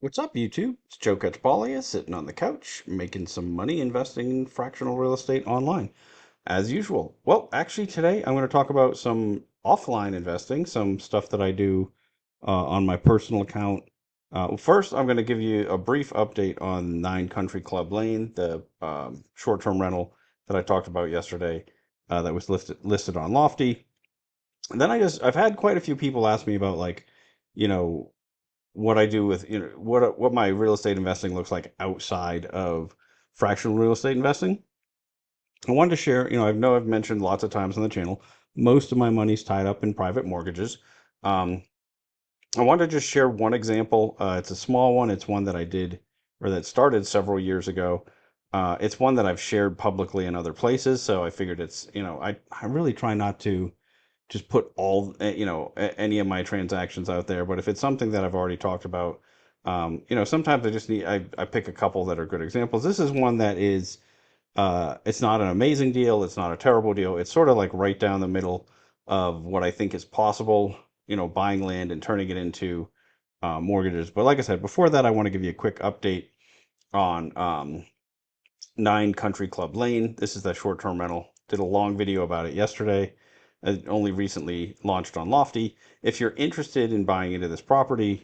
What's up, YouTube? It's Joe Catchpolia sitting on the couch, making some money investing in fractional real estate online, as usual. Well, actually, today I'm going to talk about some offline investing, some stuff that I do on my personal account. First, I'm going to give you a brief update on 9 Country Club Lane, the short-term rental that I talked about yesterday that was listed on Lofty. And then I've had quite a few people ask me about you know, what I do with what my real estate investing looks like outside of fractional real estate investing. I wanted to share, I know I've mentioned lots of times on the channel, most of my money's tied up in private mortgages. Um, I wanted to just share one example. It's a small one. It's one that I did or that started several years ago. It's one that I've shared publicly in other places, so I figured I really try not to just put all any of my transactions out there. But if it's something that I've already talked about, sometimes I pick a couple that are good examples. This is one that is it's not an amazing deal, it's not a terrible deal. It's sort of like right down the middle of what I think is possible. Buying land and turning it into mortgages. But like I said, before that, I want to give you a quick update on 9 Country Club Lane. This is that short-term rental. Did a long video about it yesterday. It only recently launched on Lofty. If you're interested in buying into this property,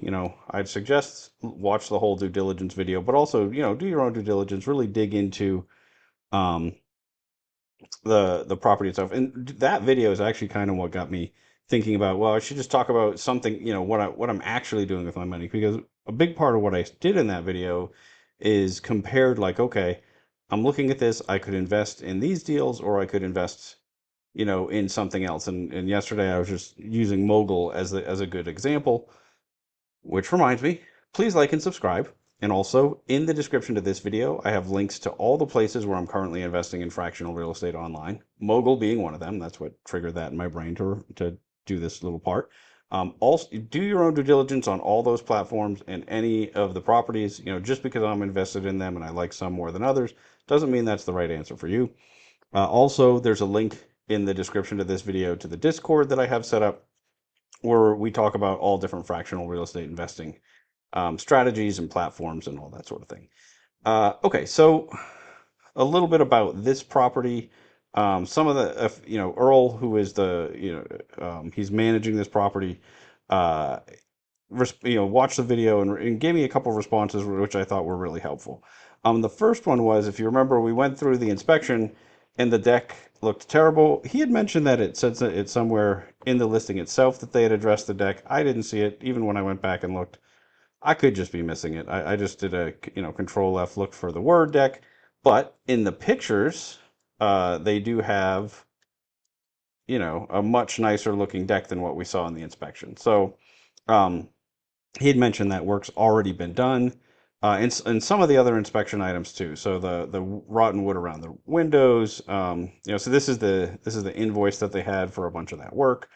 I'd suggest watch the whole due diligence video, but also, do your own due diligence, really dig into um, the property itself. And that video is actually kind of what got me thinking about, well, I should just talk about something, what I'm actually doing with my money, because a big part of what I did in that video is compared like, okay, I'm looking at this, I could invest in these deals or I could invest, in something else. And yesterday I was just using Mogul as a good example, which reminds me, please like and subscribe. And also, in the description to this video, I have links to all the places where I'm currently investing in fractional real estate online. Mogul being one of them. That's what triggered that in my brain to do this little part. Also, do your own due diligence on all those platforms and any of the properties. Just because I'm invested in them and I like some more than others, doesn't mean that's the right answer for you. Also, there's a link in the description to this video to the Discord that I have set up where we talk about all different fractional real estate investing strategies and platforms and all that sort of thing. Okay, so a little bit about this property. Some of the, Earl, who is he's managing this property, uh, watched the video and gave me a couple of responses which I thought were really helpful. The first one was, if you remember, we went through the inspection and the deck looked terrible. He had mentioned that it said that it's somewhere in the listing itself that they had addressed the deck. I didn't see it, even when I went back and looked. I could just be missing it. I just did a control F look for the word deck, but in the pictures, they do have a much nicer looking deck than what we saw in the inspection. So um, he had mentioned that work's already been done, and some of the other inspection items too. So the rotten wood around the windows, so this is the invoice that they had for a bunch of that work.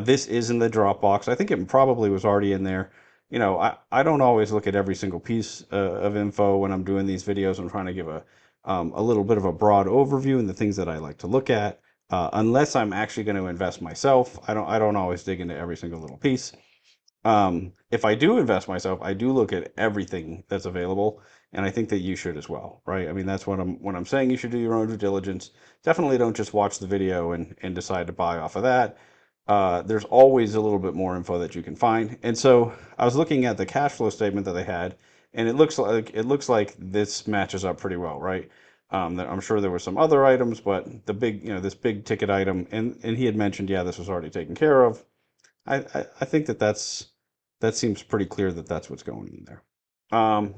This is in the Dropbox. I think it probably was already in there. I don't always look at every single piece of info when I'm doing these videos. I'm trying to give a little bit of a broad overview and the things that I like to look at. Unless I'm actually going to invest myself, I don't always dig into every single little piece. If I do invest myself, I do look at everything that's available, and I think that you should as well, right? I mean, that's what I'm saying. You should do your own due diligence. Definitely don't just watch the video and decide to buy off of that. There's always a little bit more info that you can find. And so I was looking at the cash flow statement that they had, and it looks like this matches up pretty well, right? I'm sure there were some other items, but this big ticket item, and he had mentioned, yeah, this was already taken care of. I think that seems pretty clear that that's what's going in there.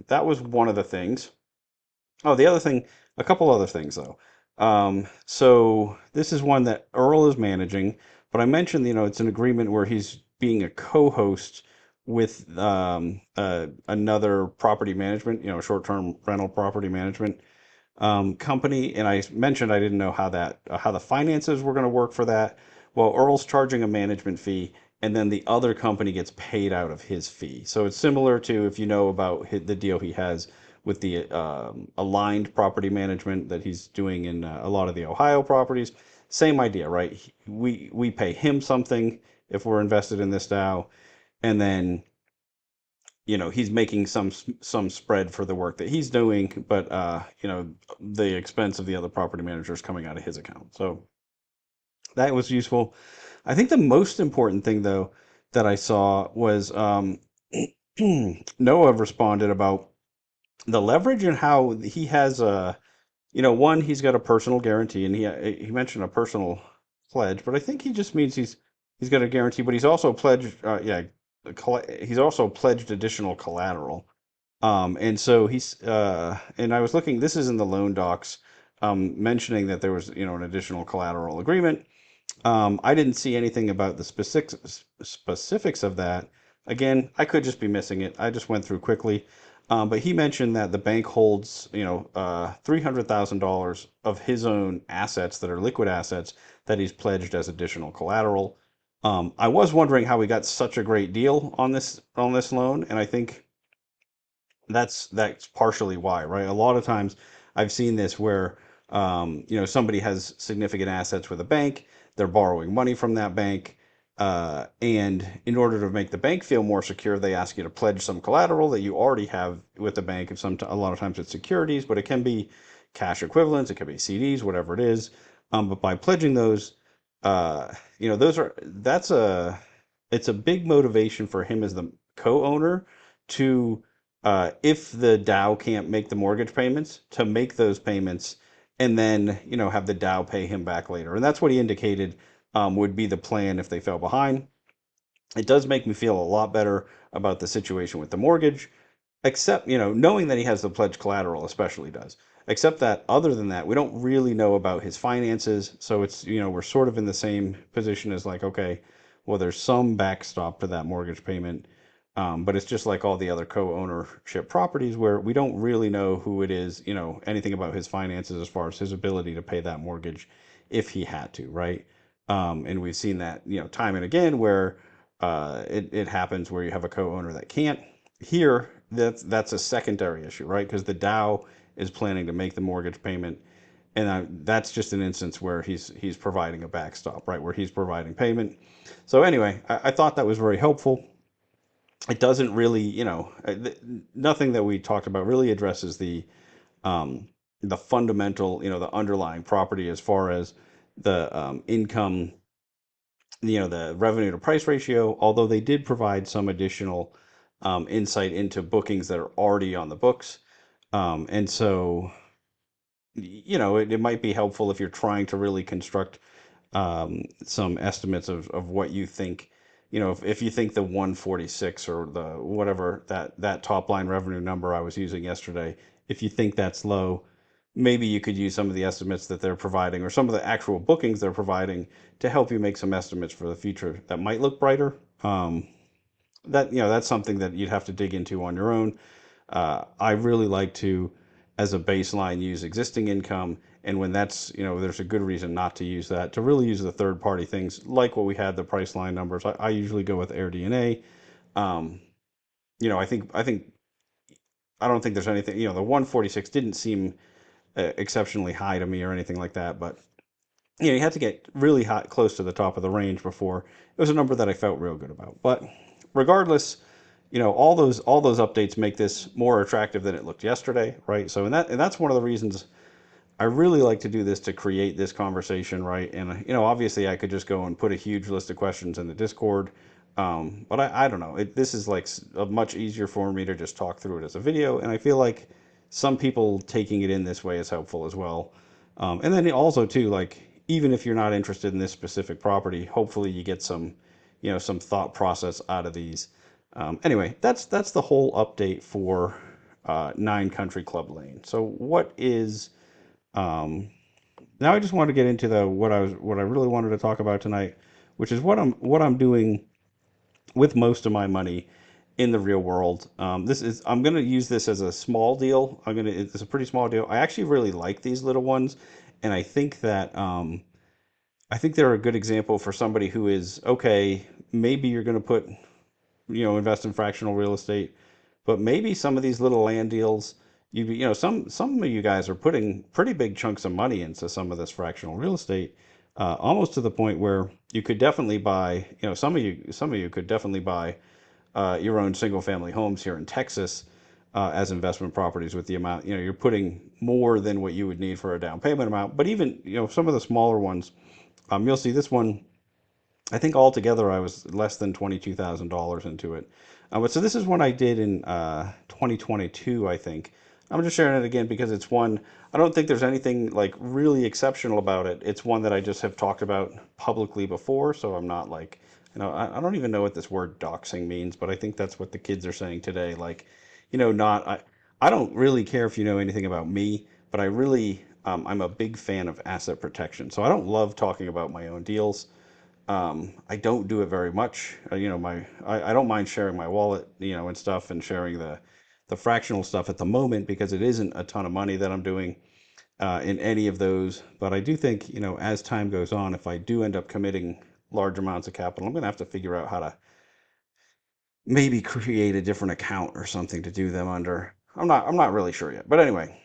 That was one of the things. Oh, the other thing, a couple other things though. So this is one that Earl is managing, but I mentioned, it's an agreement where he's being a co-host with another property management, short-term rental property management company, and I mentioned I didn't know how the finances were going to work for that. Well, Earl's charging a management fee, and then the other company gets paid out of his fee. So it's similar to, if you know about the deal he has with the aligned property management that he's doing in a lot of the Ohio properties. Same idea, right? We pay him something if we're invested in this now, and then he's making some spread for the work that he's doing, but the expense of the other property managers coming out of his account. So that was useful. I think the most important thing though that I saw was Noah responded about the leverage and how he has one, he's got a personal guarantee, and he mentioned a personal pledge, but I think he just means he's got a guarantee, but he's also pledged he's also pledged additional collateral. And so and I was looking, this is in the loan docs, mentioning that there was an additional collateral agreement. I didn't see anything about the specifics of that. Again, I could just be missing it. I just went through quickly. But he mentioned that the bank holds, $300,000 of his own assets that are liquid assets that he's pledged as additional collateral. I was wondering how we got such a great deal on this loan, and I think that's partially why, right? A lot of times I've seen this where somebody has significant assets with a bank, they're borrowing money from that bank, and in order to make the bank feel more secure, they ask you to pledge some collateral that you already have with the bank. If a lot of times it's securities, but it can be cash equivalents, it can be CDs, whatever it is. But by pledging those, those are that's a it's a big motivation for him as the co-owner to if the Dow can't make the mortgage payments, to make those payments and then, have the Dow pay him back later. And that's what he indicated would be the plan if they fell behind. It does make me feel a lot better about the situation with the mortgage, except, knowing that he has the pledge collateral especially does. Except that other than that, we don't really know about his finances. So it's, we're sort of in the same position as like, okay, well, there's some backstop to that mortgage payment. But it's just like all the other co-ownership properties where we don't really know who it is, anything about his finances as far as his ability to pay that mortgage if he had to, right? And we've seen that, time and again where it happens where you have a co-owner that can't. Here, that's a secondary issue, right? Because the Dow is planning to make the mortgage payment, and that's just an instance where he's providing a backstop, right? Where he's providing payment. So anyway, I thought that was very helpful. It doesn't really, nothing that we talked about really addresses um, the fundamental, the underlying property as far as the income, the revenue to price ratio, although they did provide some additional insight into bookings that are already on the books. And so, it might be helpful if you're trying to really construct some estimates of what you think, if you think the 146 or the whatever that top line revenue number I was using yesterday, if you think that's low, maybe you could use some of the estimates that they're providing or some of the actual bookings they're providing to help you make some estimates for the future that might look brighter. That's something that you'd have to dig into on your own. I really like to, as a baseline, use existing income. And when there's a good reason not to use that, to really use the third party things like what we had, the price line numbers. I usually go with AirDNA. Um, I don't think there's anything, the 146 didn't seem exceptionally high to me or anything like that. But, you had to get really hot, close to the top of the range before it was a number that I felt real good about. But regardless, all those updates make this more attractive than it looked yesterday, right? So and that's one of the reasons I really like to do this, to create this conversation, right? And obviously I could just go and put a huge list of questions in the Discord, but I don't know. This is like much easier for me to just talk through it as a video, and I feel like some people taking it in this way is helpful as well. And then also too, like even if you're not interested in this specific property, hopefully you get some thought process out of these. Anyway, that's the whole update for Nine Country Club Lane. So what is um, now I just want to get into the what I really wanted to talk about tonight, which is what I'm doing with most of my money in the real world. I'm gonna use this as a small deal. It's a pretty small deal. I actually really like these little ones, and I think they're a good example for somebody who is okay. Maybe you're gonna invest in fractional real estate. But maybe some of these little land deals, some of you guys are putting pretty big chunks of money into some of this fractional real estate, almost to the point where you could definitely buy. Some of you could definitely buy your own single family homes here in Texas as investment properties with the amount, you're putting more than what you would need for a down payment amount. But even, some of the smaller ones, you'll see this one, I think altogether I was less than $22,000 into it. But so this is one I did in 2022, I think. I'm just sharing it again because it's one, I don't think there's anything like really exceptional about it. It's one that I just have talked about publicly before, so I'm not like, I don't even know what this word doxing means, but I think that's what the kids are saying today. Like, not, I don't really care if you know anything about me, but I'm a big fan of asset protection. So I don't love talking about my own deals. I don't do it very much. I don't mind sharing my wallet, and stuff, and sharing the fractional stuff at the moment because it isn't a ton of money that I'm doing in any of those. But I do think, as time goes on, if I do end up committing large amounts of capital, I'm going to have to figure out how to maybe create a different account or something to do them under. I'm not really sure yet. But anyway,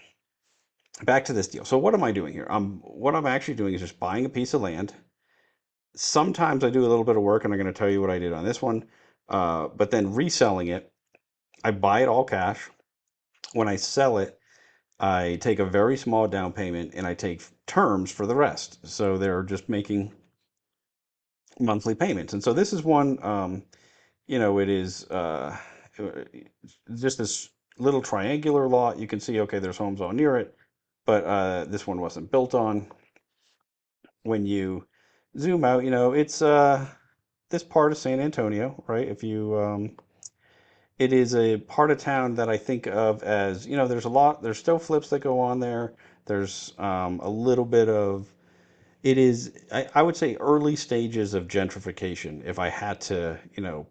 back to this deal. So what am I doing here? What I'm actually doing is just buying a piece of land. Sometimes I do a little bit of work, and I'm going to tell you what I did on this one. But then reselling it, I buy it all cash. When I sell it, I take a very small down payment and I take terms for the rest. So they're just making monthly payments. And so this is one, it is just this little triangular lot. You can see, okay, there's homes all near it, but this one wasn't built on. When you zoom out, it's this part of San Antonio, right? If you It is a part of town that I think of as, there's still flips that go on there. There's a little bit of, I would say early stages of gentrification if I had to,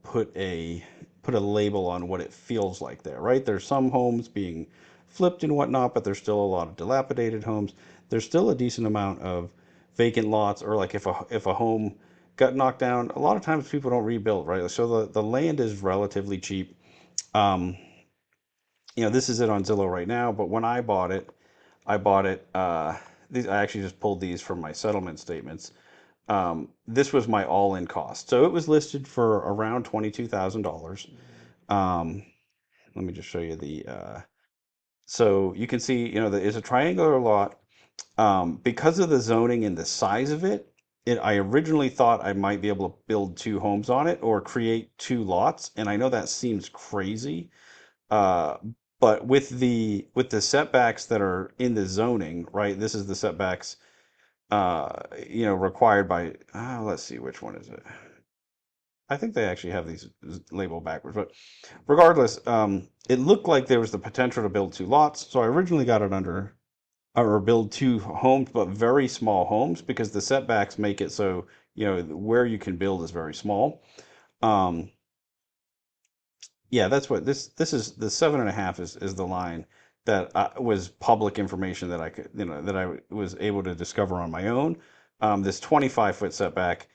put a label on what it feels like there, right? There's some homes being flipped and whatnot, but there's still a lot of dilapidated homes. There's still a decent amount of vacant lots, or like if a home got knocked down, a lot of times people don't rebuild, right? So the land is relatively cheap. Um, this is it on Zillow right now, but when I bought it. I actually just pulled these from my settlement statements. This was my all-in cost. So it was listed for around $22,000. Um, Let me just show you so you can see, there is a triangular lot. Because of the zoning and the size of it, I originally thought I might be able to build two homes on it or create two lots. And I know that seems crazy, uh, but with the setbacks that are in the zoning, right? This is the setbacks, required by. Let's see, which one is it? I think they actually have these labeled backwards, but regardless, it looked like there was the potential to build two lots. So I originally got it under, or build two homes, but very small homes because the setbacks make it so, where you can build is very small. Um, Yeah, that's what this is. The 7.5 is the line that was public information that I could, that I was able to discover on my own. This 25-foot setback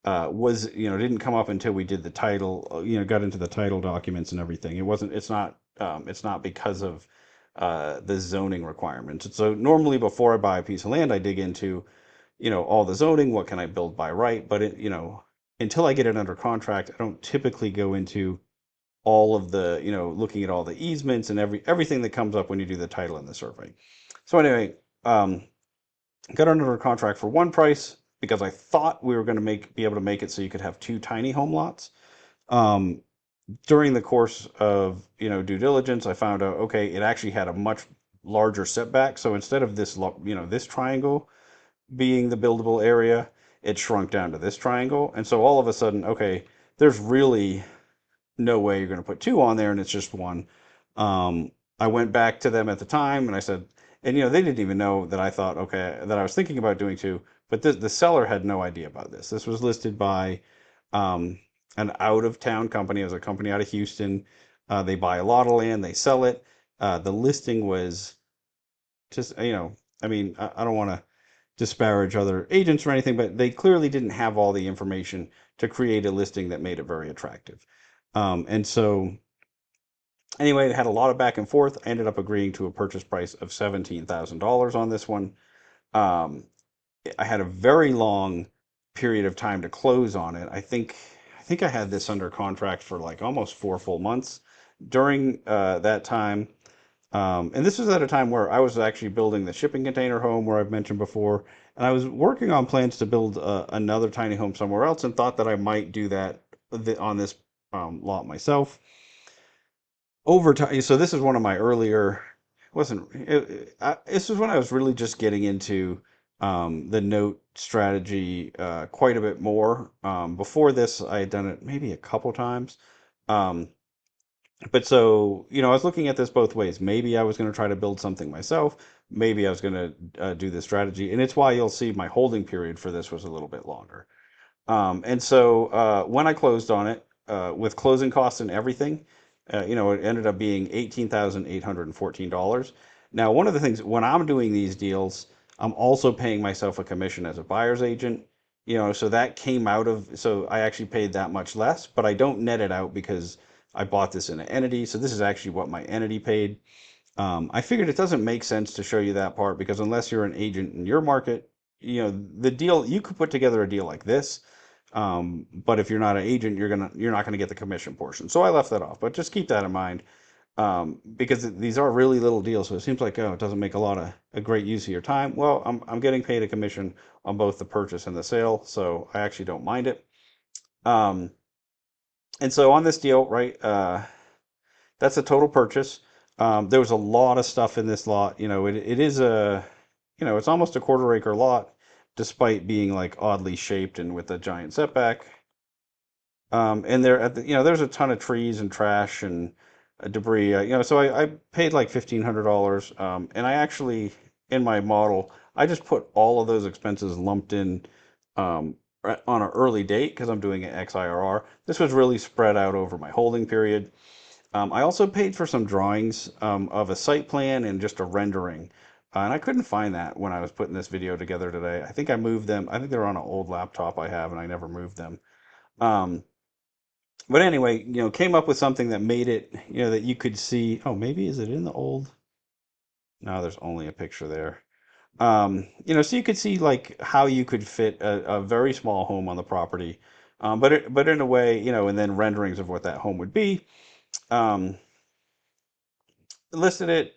was, didn't come up until we did the title, got into the title documents and everything. It's not because of the zoning requirements. So normally before I buy a piece of land, I dig into, all the zoning, what can I build by right? But until I get it under contract, I don't typically go into all of the, looking at all the easements and everything that comes up when you do the title and the survey. So anyway, um, got under a contract for one price because I thought we were going to be able to make it so you could have two tiny home lots. Um, During the course of, due diligence, I found out, okay, it actually had a much larger setback. So instead of this triangle being the buildable area, it shrunk down to this triangle. And so all of a sudden, okay, there's really no way you're going to put two on there and it's just one. I went back to them at the time and I said, and they didn't even know that I thought, okay, that I was thinking about doing two, but the seller had no idea about this. This was listed by um, an out of town company. It was a company out of Houston. They buy a lot of land, they sell it. The listing was just, I mean, I don't want to disparage other agents or anything, but they clearly didn't have all the information to create a listing that made it very attractive. And so, anyway, it had a lot of back and forth. I ended up agreeing to a purchase price of $17,000 on this one. Um, I had a very long period of time to close on it. I think think I had this under contract for like almost 4 full months during that time. And this was at a time where I was actually building the shipping container home where I've mentioned before, and I was working on plans to build another tiny home somewhere else, and thought that I might do that on this lot myself over time. So this is one of my earlier, wasn't this was when I was really just getting into the note strategy quite a bit more. Before this, I had done it maybe a couple times. Um, but so, I was looking at this both ways. Maybe I was going to try to build something myself. Maybe I was going to do this strategy. And it's why you'll see my holding period for this was a little bit longer. And so when I closed on it, with closing costs and everything, it ended up being $18,814. Now, one of the things when I'm doing these deals, I'm also paying myself a commission as a buyer's agent. So that came out of, so I actually paid that much less, but I don't net it out because I bought this in an entity. So this is actually what my entity paid. I figured it doesn't make sense to show you that part because unless you're an agent in your market, the deal you could put together a deal like this, but if you're not an agent, you're not gonna get the commission portion. So I left that off, but just keep that in mind because these are really little deals. So it seems like it doesn't make a great use of your time. Well, I'm getting paid a commission on both the purchase and the sale, so I actually don't mind it. Um, and so on this deal, right? That's a total purchase. There was a lot of stuff in this lot. It is it's almost a quarter acre lot, despite being like oddly shaped and with a giant setback. And there, there's a ton of trees and trash and debris. So I paid like $1,500. And I actually, in my model, I just put all of those expenses lumped in on an early date because I'm doing an XIRR. This was really spread out over my holding period. I also paid for some drawings of a site plan and just a rendering. And I couldn't find that when I was putting this video together today. I think I moved them. I think they're on an old laptop I have, and I never moved them. Um, but anyway, came up with something that made it, that you could see. Oh, maybe is it in the old? No, there's only a picture there. So you could see like how you could fit a very small home on the property, but in a way, and then renderings of what that home would be. Um, Listed it.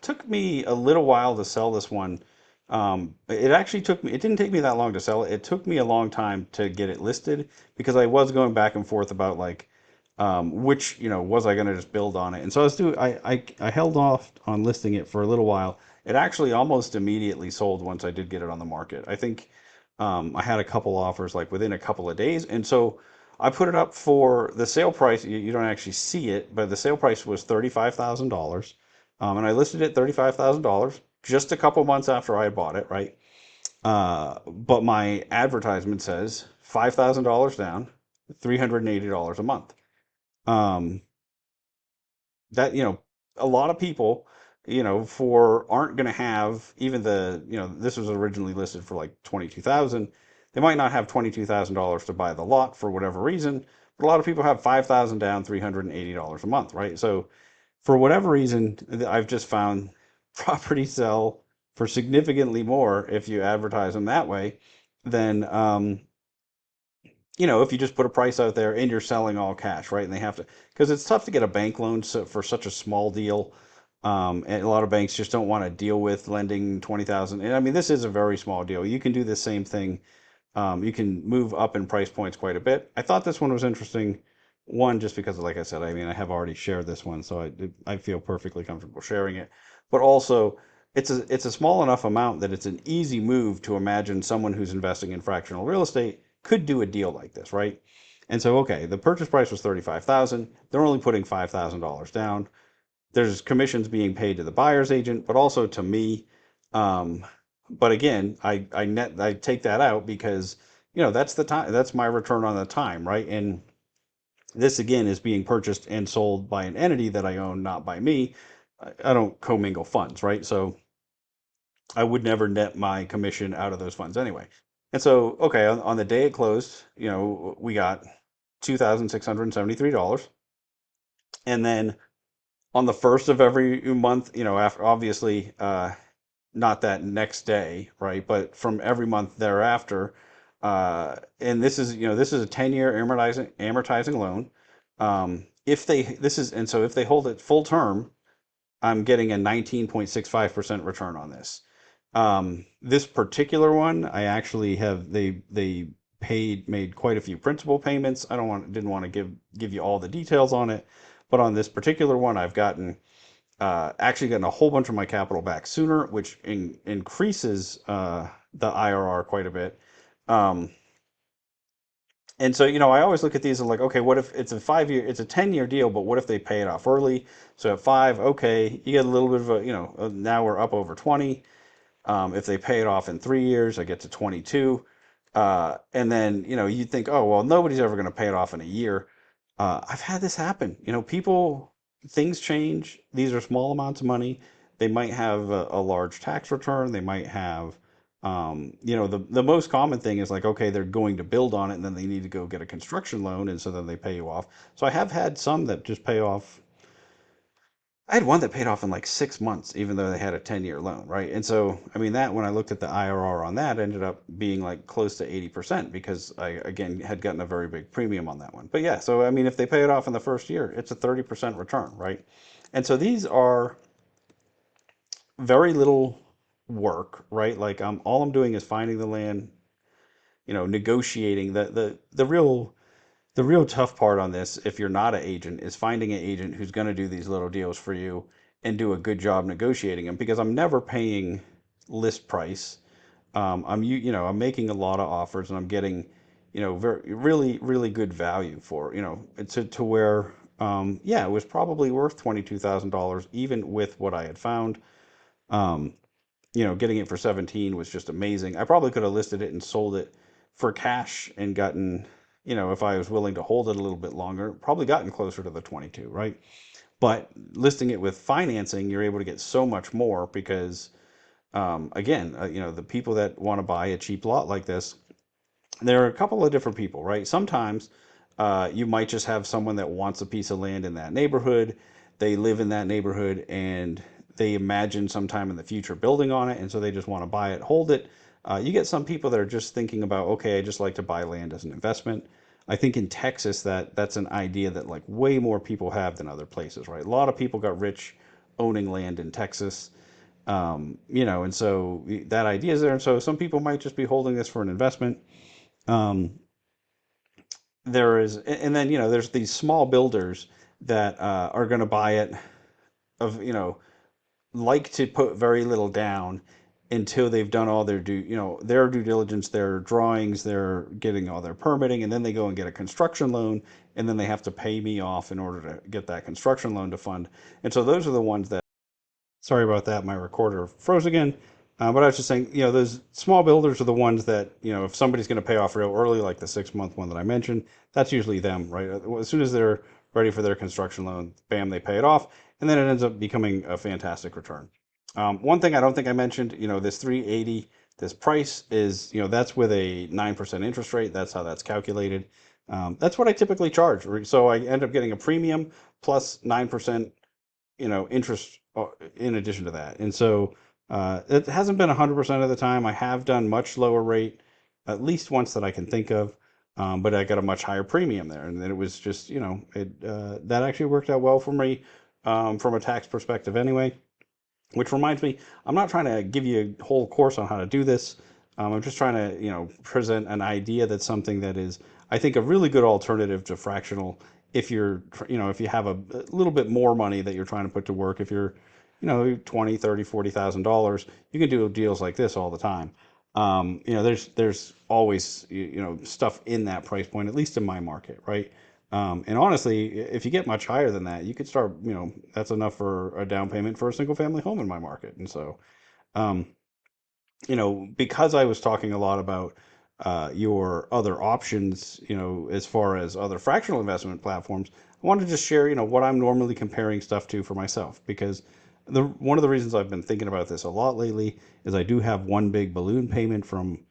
Took me a little while to sell this one. It actually took me. It didn't take me that long to sell it. It took me a long time to get it listed because I was going back and forth about like which was I going to just build on it. And so I was doing. I held off on listing it for a little while. It actually almost immediately sold once I did get it on the market. I think I had a couple offers like within a couple of days, and so I put it up for the sale price. You don't actually see it, but the sale price was $35,000. And I listed it $35,000 just a couple months after I had bought it, right? But my advertisement says $5,000 down, $380 a month. Um, that a lot of people for aren't going to have even this was originally listed for like 22,000. They might not have $22,000 to buy the lot for whatever reason, but a lot of people have 5,000 down, $380 a month, right? So for whatever reason, I've just found properties sell for significantly more if you advertise them that way than if you just put a price out there and you're selling all cash, right? And they have to, because it's tough to get a bank loan for such a small deal. And a lot of banks just don't want to deal with lending 20,000. And I mean, this is a very small deal. You can do the same thing. You can move up in price points quite a bit. I thought this one was interesting. One, just because, like I said, I mean, I have already shared this one, so I feel perfectly comfortable sharing it. But also, it's a small enough amount that it's an easy move to imagine someone who's investing in fractional real estate could do a deal like this, right? And so, okay, the purchase price was 35,000. They're only putting $5,000 down. There's commissions being paid to the buyer's agent, but also to me. Um, but again, I take that out because that's the time, that's my return on the time, right? And this again is being purchased and sold by an entity that I own, not by me. I don't commingle funds, right? So I would never net my commission out of those funds anyway. And so, okay, on the day it closed, we got $2,673. And then on the first of every month, after obviously not that next day, right? But from every month thereafter, And this is a 10-year amortizing loan. If they this is and so if they hold it full term, I'm getting a 19.65% return on this. This particular one, I actually have they paid made quite a few principal payments. I don't want didn't want to give you all the details on it, but on this particular one, I've gotten actually gotten a whole bunch of my capital back sooner, which increases the IRR quite a bit. Um, and so, I always look at these and like, okay, what if it's a 10-year deal, but what if they pay it off early? So at five, okay, you get a little bit of now we're up over 20. If they pay it off in 3 years, I get to 22. And then, you think, oh, well, nobody's ever going to pay it off in a year. I've had this happen. Things change. These are small amounts of money. They might have a large tax return. They might have, the most common thing is like, okay, they're going to build on it and then they need to go get a construction loan. And so then they pay you off. So I have had some that just pay off. I had one that paid off in like 6 months, even though they had a 10-year loan, right? And so, I mean, that when I looked at the IRR on that, ended up being like close to 80% because I, again, had gotten a very big premium on that one. But yeah, so I mean, if they pay it off in the first year, it's a 30% return, right? And so these are very little work, right? Like all I'm doing is finding the land, negotiating the real tough part on this, if you're not an agent, is finding an agent who's going to do these little deals for you and do a good job negotiating them because I'm never paying list price. I'm making a lot of offers and I'm getting, very really really good value for, to where, yeah, it was probably worth $22,000 even with what I had found. Um, Getting it for 17 was just amazing. I probably could have listed it and sold it for cash and gotten, if I was willing to hold it a little bit longer, probably gotten closer to the 22, right? But listing it with financing, you're able to get so much more because, again, the people that want to buy a cheap lot like this, there are a couple of different people, right? Sometimes you might just have someone that wants a piece of land in that neighborhood. They live in that neighborhood and they imagine sometime in the future building on it, and so they just want to buy it, hold it. You get some people that are just thinking about, okay, I just like to buy land as an investment. I think in Texas that's an idea that like way more people have than other places, right? A lot of people got rich owning land in Texas, and so that idea is there. And so some people might just be holding this for an investment. Um, there is, and then there's these small builders that are going to buy it of like to put very little down until they've done all their due diligence, their drawings, they're getting all their permitting, and then they go and get a construction loan, and then they have to pay me off in order to get that construction loan to fund. And so those are the ones that. Sorry about that. My recorder froze again. But I was just saying, those small builders are the ones that, if somebody's going to pay off real early, like the 6 month one that I mentioned, that's usually them, right? As soon as they're ready for their construction loan, bam, they pay it off. And then it ends up becoming a fantastic return. One thing I don't think I mentioned, this 380, this price is, that's with a 9% interest rate. That's how that's calculated. That's what I typically charge. So I end up getting a premium plus 9% interest in addition to that. And so it hasn't been 100% of the time. I have done much lower rate, at least once that I can think of. But I got a much higher premium there, and then it was just that actually worked out well for me from a tax perspective anyway. Which reminds me, I'm not trying to give you a whole course on how to do this. I'm just trying to, present an idea that's something that is, I think, a really good alternative to fractional. If if you have a little bit more money that you're trying to put to work, if you're, 20, 30, $40,000, you can do deals like this all the time. There's always, stuff in that price point, at least in my market, right? And honestly, if you get much higher than that, you could start, that's enough for a down payment for a single family home in my market. And so, um, because I was talking a lot about your other options, as far as other fractional investment platforms, I wanted to just share, what I'm normally comparing stuff to for myself. Because one of the reasons I've been thinking about this a lot lately is I do have one big balloon payment from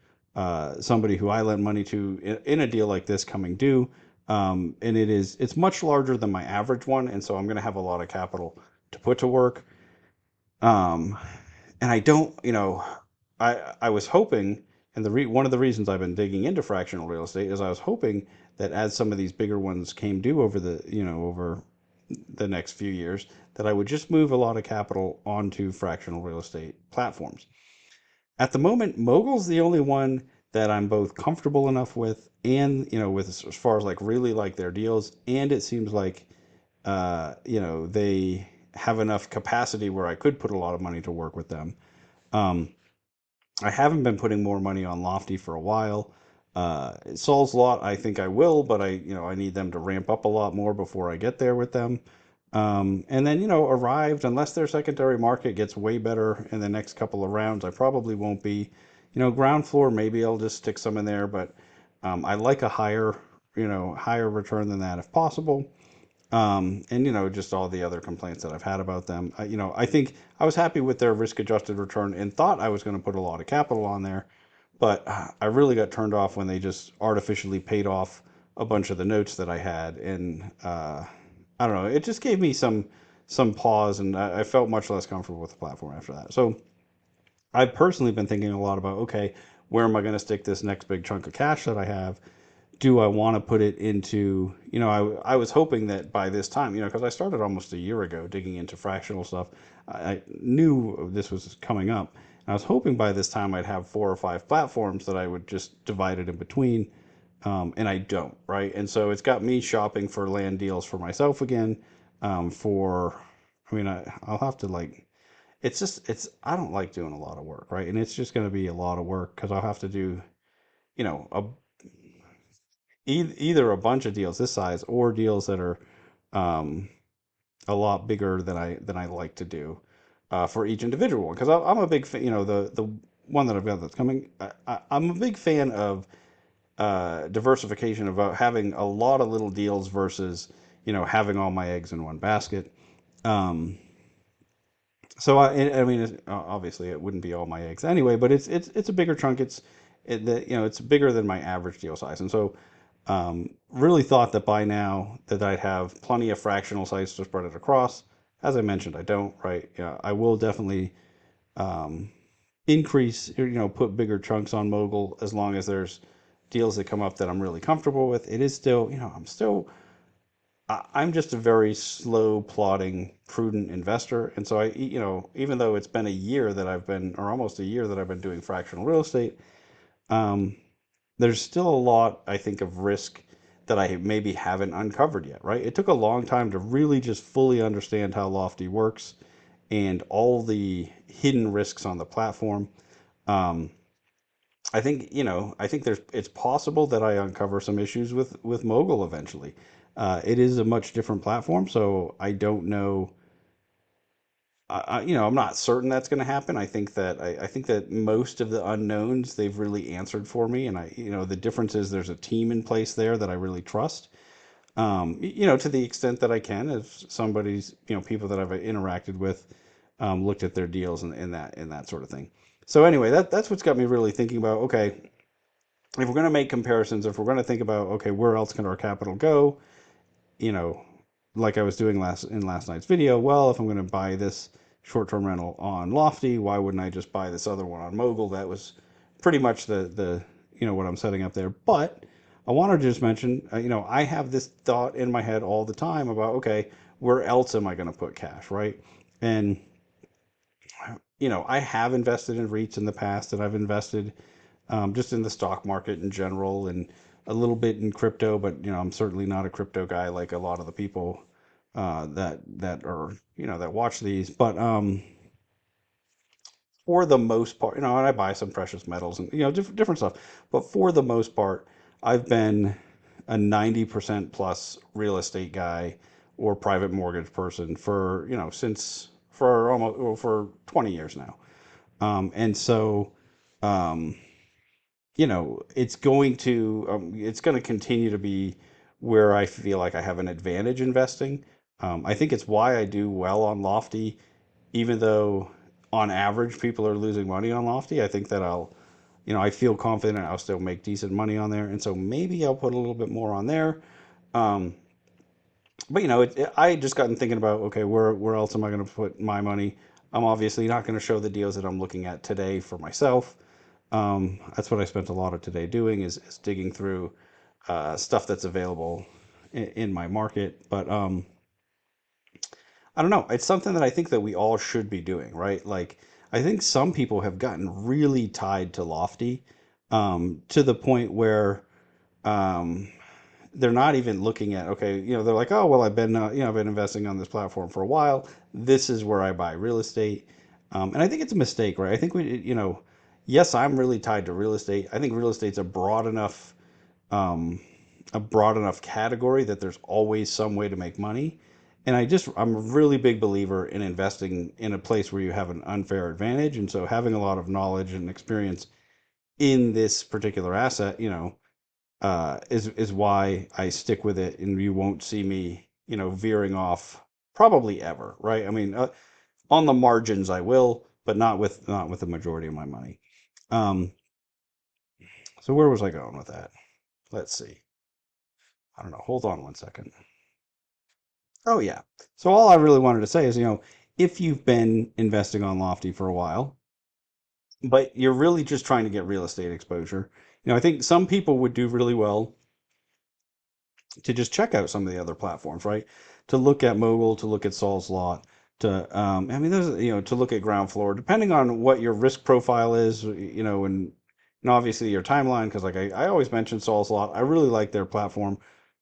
somebody who I lent money to in a deal like this coming due. And it's much larger than my average one, and so I'm going to have a lot of capital to put to work. Um, and I don't, I was hoping, And one of the reasons I've been digging into fractional real estate is I was hoping that as some of these bigger ones came due over over the next few years, that I would just move a lot of capital onto fractional real estate platforms. At the moment, Mogul's the only one that I'm both comfortable enough with, and with as far as like really like their deals, and it seems like they have enough capacity where I could put a lot of money to work with them. Um, I haven't been putting more money on Lofty for a while. Sol's Lot, I think I will, but I need them to ramp up a lot more before I get there with them. And then, Arrived, unless their secondary market gets way better in the next couple of rounds, I probably won't be. Ground floor, maybe I'll just stick some in there, but I like a higher return than that if possible. And just all the other complaints that I've had about them. I think I was happy with their risk-adjusted return and thought I was going to put a lot of capital on there, but I really got turned off when they just artificially paid off a bunch of the notes that I had, and I don't know, it just gave me some pause, and I felt much less comfortable with the platform after that. So I've personally been thinking a lot about, okay, where am I going to stick this next big chunk of cash that I have? Do I want to put it into, I was hoping that by this time, because I started almost a year ago digging into fractional stuff, I knew this was coming up. And I was hoping by this time I'd have 4 or 5 platforms that I would just divide it in between. And I don't, right? And so it's got me shopping for land deals for myself again. I'll have to like, I don't like doing a lot of work, right? And it's just going to be a lot of work because I'll have to do, you know, a either a bunch of deals this size or deals that are um, a lot bigger than I like to do for each individual one. Because I'm a big fan, the one that I've got that's coming. I'm a big fan of diversification, about having a lot of little deals versus having all my eggs in one basket. Um, so I mean, obviously it wouldn't be all my eggs anyway, but it's a bigger chunk. It's bigger than my average deal size, and so really thought that by now that I'd have plenty of fractional sites to spread it across. As I mentioned, I don't, right? Yeah, I will definitely um, increase, put bigger chunks on Mogul as long as there's deals that come up that I'm really comfortable with. It is still, I'm just a very slow, plodding, prudent investor. And so even though it's been a year that I've been, or almost a year that I've been doing fractional real estate, um, there's still a lot, I think, of risk that I maybe haven't uncovered yet, right? It took a long time to really just fully understand how Lofty works and all the hidden risks on the platform. Um, I think it's possible that I uncover some issues with Mogul eventually. It is a much different platform, so I don't know. I'm not certain that's going to happen. I think that most of the unknowns they've really answered for me, and the difference is there's a team in place there that I really trust. To the extent that I can, if somebody's, people that I've interacted with, looked at their deals and that sort of thing. So anyway, that's what's got me really thinking about, okay, if we're going to make comparisons, if we're going to think about, okay, where else can our capital go, you know, like I was doing last night's video, well, if I'm going to buy this short-term rental on Lofty, why wouldn't I just buy this other one on Mogul? That was pretty much the what I'm setting up there. But I want to just mention, I have this thought in my head all the time about, okay, where else am I going to put cash, right? And I have invested in REITs in the past, and I've invested just in the stock market in general, and a little bit in crypto. But I'm certainly not a crypto guy like a lot of the people that are that watch these. But for the most part, and I buy some precious metals and different stuff. But for the most part, I've been a 90% plus real estate guy or private mortgage person for since for almost well, for 20 years now. And so um, it's going to continue to be where I feel like I have an advantage investing. I think it's why I do well on Lofty, even though on average people are losing money on Lofty. I think that I feel confident I'll still make decent money on there, and so maybe I'll put a little bit more on there. Um, but I just gotten thinking about, okay, where else am I going to put my money? I'm obviously not going to show the deals that I'm looking at today for myself. That's what I spent a lot of today doing is digging through stuff that's available in my market. But I don't know. It's something that I think that we all should be doing, right? Like, I think some people have gotten really tied to Lofty, to the point where um, they're not even looking at, okay, they're like, oh, well, I've been investing on this platform for a while. This is where I buy real estate. And I think it's a mistake, right? I think yes, I'm really tied to real estate. I think real estate's um, a broad enough category that there's always some way to make money. And I'm a really big believer in investing in a place where you have an unfair advantage. And so having a lot of knowledge and experience in this particular asset, is why I stick with it, and you won't see me, veering off probably ever, right? I mean, on the margins I will, but not with the majority of my money. Um, so where was I going with that? Let's see. I don't know. Hold on one second. Oh yeah. So all I really wanted to say is, if you've been investing on Lofty for a while, but you're really just trying to get real estate exposure, I think some people would do really well to just check out some of the other platforms, right? To look at Mogul, to look at Sol's Lot, I mean, to look at Ground Floor, depending on what your risk profile is, and obviously your timeline, because like I always mention Sol's Lot, I really like their platform.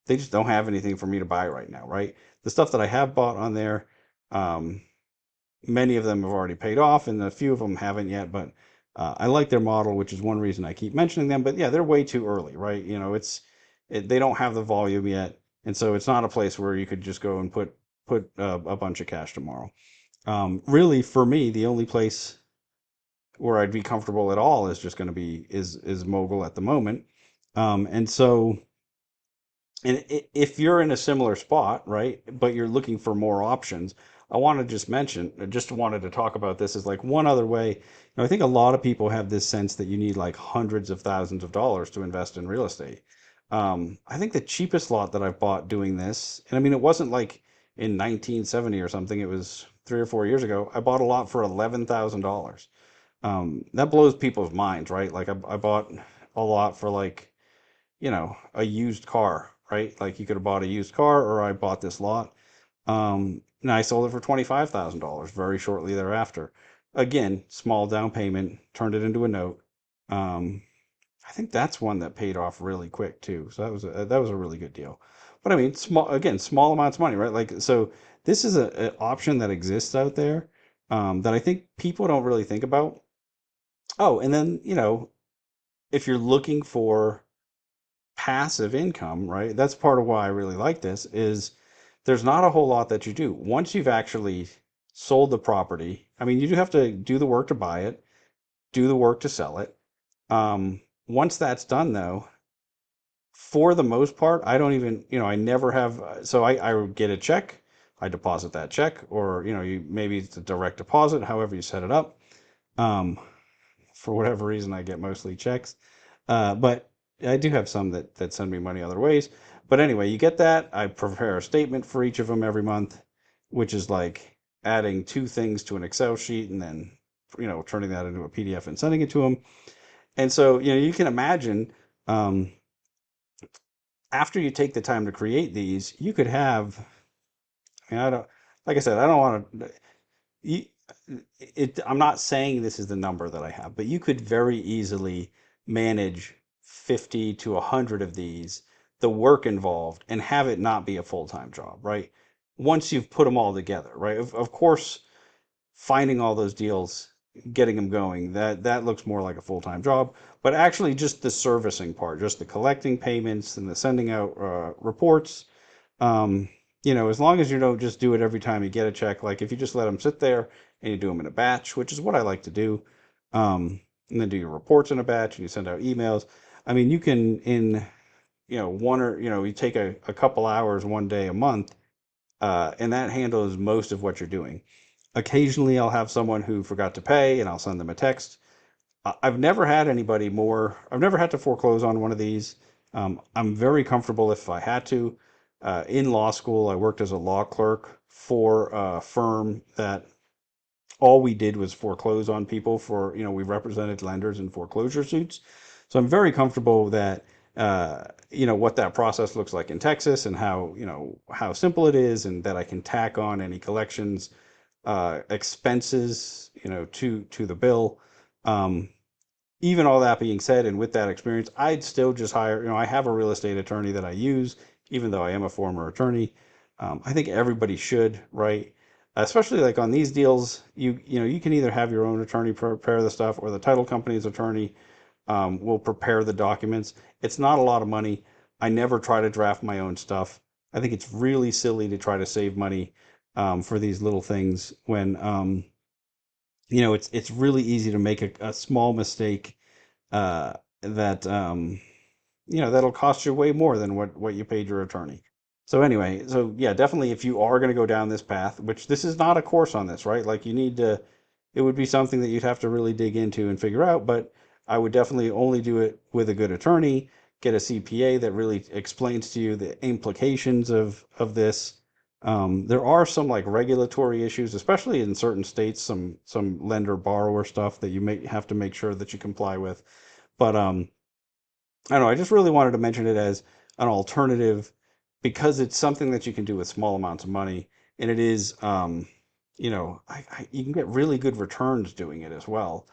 They just don't have anything for me to buy right now, right? The stuff that I have bought on there, um, many of them have already paid off, and a few of them haven't yet. But I like their model, which is one reason I keep mentioning them. But yeah, they're way too early, right? They don't have the volume yet, and so it's not a place where you could just go and put a bunch of cash tomorrow. Really, for me, the only place where I'd be comfortable at all is just going to be is Mogul at the moment. And so and if you're in a similar spot, right, but you're looking for more options, I want to just mention, I just wanted to talk about this as like one other way. I think a lot of people have this sense that you need like hundreds of thousands of dollars to invest in real estate. I think the cheapest lot that I've bought doing this, and I mean, it wasn't like in 1970 or something, it was 3 or 4 years ago. I bought a lot for $11,000. That blows people's minds, right? Like I bought a lot for like a used car, right? Like you could have bought a used car, or I bought this lot. And I sold it for $25,000 very shortly thereafter. Again, small down payment, turned it into a note. Um, I think that's one that paid off really quick too. So that was a really good deal. But I mean, small amounts of money, right? Like so, this is an option that exists out there, that I think people don't really think about. Oh, and then if you're looking for passive income, right? That's part of why I really like this is there's not a whole lot that you do. Once you've actually sold the property, I mean, you do have to do the work to buy it, do the work to sell it. Once that's done though, for the most part, I don't even, I never have, so I would get a check, I deposit that check, or, maybe it's a direct deposit, however you set it up. Um, for whatever reason, I get mostly checks. But I do have some that send me money other ways. But anyway, you get that. I prepare a statement for each of them every month, which is like adding two things to an Excel sheet and then, turning that into a PDF and sending it to them. And so, you can imagine, um, after you take the time to create these, you could have, I mean, I don't, like I said, I don't want to, you, I'm not saying this is the number that I have, but you could very easily manage 50 to 100 of these, the work involved, and have it not be a full-time job, right? Once you've put them all together, right? Of course, finding all those deals, getting them going, that looks more like a full-time job, but actually just the servicing part, just the collecting payments and the sending out reports, um, as long as you don't just do it every time you get a check, like if you just let them sit there and you do them in a batch, which is what I like to do, and then do your reports in a batch and you send out emails. I mean, you can in, one or, you take a couple hours one day a month, and that handles most of what you're doing. Occasionally, I'll have someone who forgot to pay and I'll send them a text. I've never had anybody more, I've never had to foreclose on one of these. I'm very comfortable if I had to. In law school, I worked as a law clerk for a firm that All we did was foreclose on people for, we represented lenders in foreclosure suits. So I'm very comfortable that, what that process looks like in Texas and how, how simple it is, and that I can tack on any collections expenses, to the bill. Um, Even all that being said, and with that experience, I'd still just hire, I have a real estate attorney that I use, even though I am a former attorney. I think everybody should, right? Especially like on these deals, you can either have your own attorney prepare the stuff, or the title company's attorney will prepare the documents. It's not a lot of money. I never try to draft my own stuff. I think it's really silly to try to save money for these little things when it's really easy to make a small mistake that that'll cost you way more than what you paid your attorney. So anyway, so yeah, definitely if you are going to go down this path, which this is not a course on this, right? Like you need to, it would be something that you'd have to really dig into and figure out, but I would definitely only do it with a good attorney, get a CPA that really explains to you the implications of this. There are some like regulatory issues, especially in certain states, some lender borrower stuff that you may have to make sure that you comply with. But I don't know. I just really wanted to mention it as an alternative because it's something that you can do with small amounts of money, and it is, you can get really good returns doing it as well,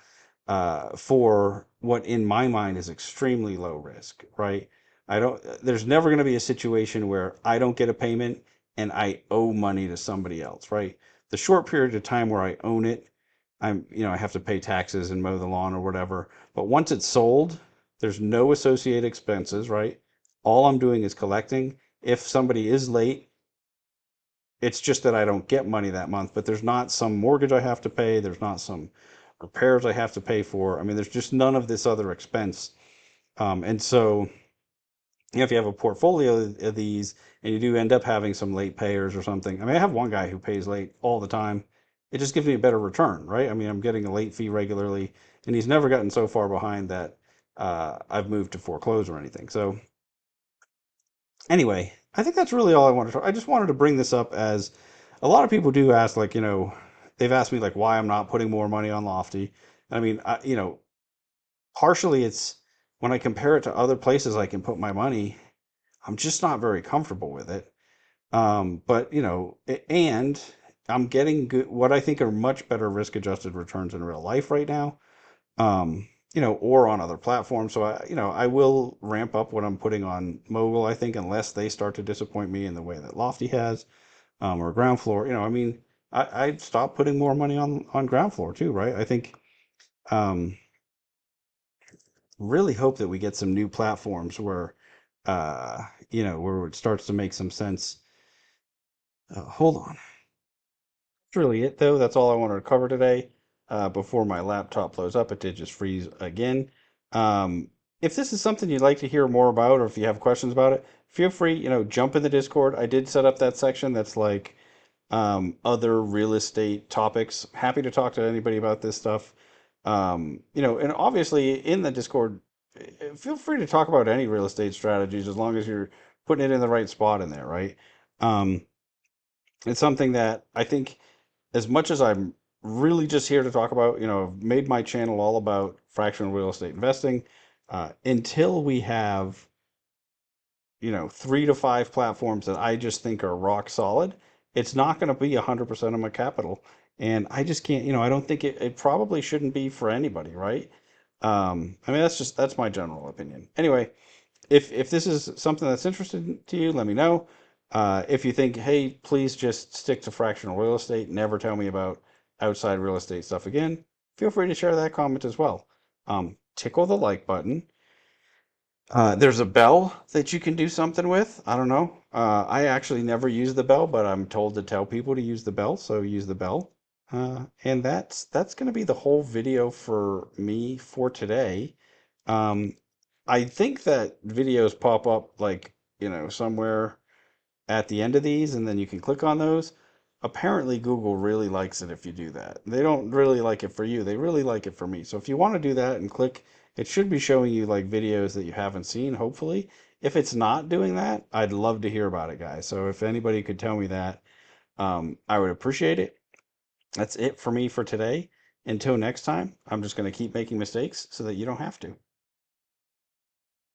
for what in my mind is extremely low risk, right? I don't. There's never going to be a situation where I don't get a payment and I owe money to somebody else, right? The short period of time where I own it, I have to pay taxes and mow the lawn or whatever. But once it's sold, there's no associated expenses, right? All I'm doing is collecting. If somebody is late, it's just that I don't get money that month, but there's not some mortgage I have to pay. There's not some repairs I have to pay for. I mean, there's just none of this other expense. And so, if you have a portfolio of these and you do end up having some late payers or something, I mean, I have one guy who pays late all the time. It just gives me a better return, right? I mean, I'm getting a late fee regularly, and he's never gotten so far behind that I've moved to foreclose or anything. So, anyway, I think that's really all I wanted to. I just wanted to bring this up as a lot of people do ask, like, they've asked me like why I'm not putting more money on Lofty. I mean, partially it's when I compare it to other places I can put my money, I'm just not very comfortable with it. But and I'm getting good, what I think are much better risk adjusted returns in real life right now. Or on other platforms. So I will ramp up what I'm putting on mobile, I think, unless they start to disappoint me in the way that Lofty has, or ground floor. I mean, I'd stop putting more money on ground floor too, right? I think, um, really hope that we get some new platforms where it starts to make some sense. Hold on. That's really it, though. That's all I wanted to cover today. Before my laptop blows up, it did just freeze again. If this is something you'd like to hear more about, or if you have questions about it, feel free, jump in the Discord. I did set up that section that's like other real estate topics. Happy to talk to anybody about this stuff. And obviously in the Discord, feel free to talk about any real estate strategies as long as you're putting it in the right spot in there, right? Um, it's something that I think, as much as I'm really just here to talk about, I've made my channel all about fractional real estate investing. Until we have, 3 to 5 platforms that I just think are rock solid, it's not going to be 100% of my capital. And I just can't, I don't think it probably shouldn't be for anybody, right? I mean, that's my general opinion. Anyway, if this is something that's interesting to you, let me know. If you think, hey, please just stick to fractional real estate, never tell me about outside real estate stuff again, feel free to share that comment as well. Tickle the like button. There's a bell that you can do something with. I don't know. I actually never use the bell, but I'm told to tell people to use the bell, so use the bell. And that's going to be the whole video for me for today. Um, I think that videos pop up like, somewhere at the end of these, and then you can click on those. Apparently, Google really likes it if you do that. They don't really like it for you, they really like it for me. So if you want to do that and click, it should be showing you like videos that you haven't seen, hopefully. If it's not doing that, I'd love to hear about it, guys. So if anybody could tell me that, I would appreciate it. That's it for me for today. Until next time, I'm just going to keep making mistakes so that you don't have to.